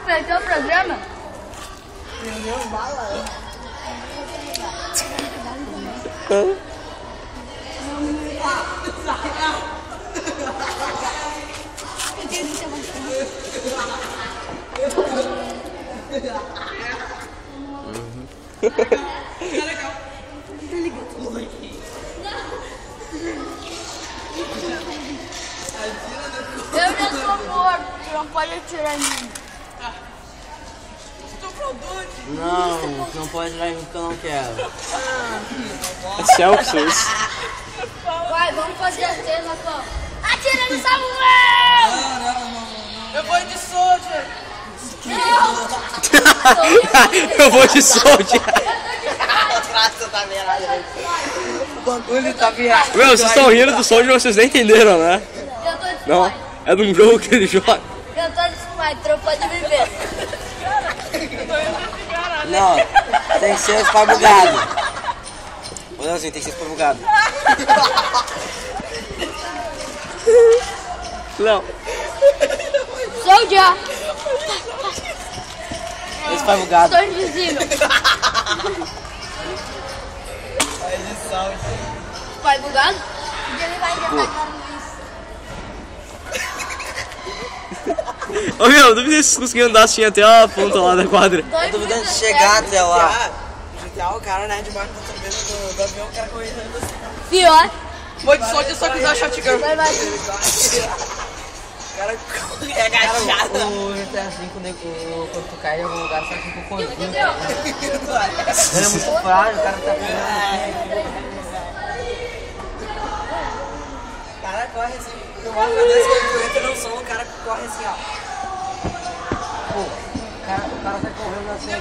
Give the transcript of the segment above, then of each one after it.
perdeu o programa? Perdeu bala. Eu já sou morto, você não pode atirar em mim. Não, você não pode atirar em mim porque eu não quero. Celsius. Vai, vamos fazer a cena, pô. Atira no Samuel! Eu vou de soldier. Eu vou de soldier. O bagulho tá virado. Meu, vocês estão rindo do soldier, vocês nem entenderam, né? Eu tô de Não, spy. é de um jogo que ele joga. Eu tô de spy, tropa de viver. Não, tem que ser spy bugado. Ô Leozinho, tem que ser spy bugado. Não. Soldier! Esse spy bugado. Sou invisível. Spy bugado? Ele vai tentar Ô meu, duvido se vocês conseguiram andar assim até a ponta lá da quadra. Tô duvidando de chegar até lá. GTA, o cara, né, debaixo do avião, o cara correndo assim. Pior. Vou de soldier só que usar shotgun. Vai, vai. O cara é agachado. O GTA V, quando tu cai em algum lugar, só que com o conjunto. Ele é muito frágil, o cara tá pegando. O cara corre assim. Eu mostro uma vez que eu entro no som, o cara corre assim, ó. Pô, o cara tá correndo assim,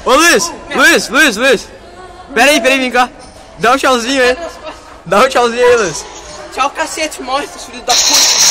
Ô Luiz. Pera aí, vem cá. Dá um tchauzinho aí. Dá um tchauzinho aí, Luiz. Tchau, cacete, monstro, filho da puta.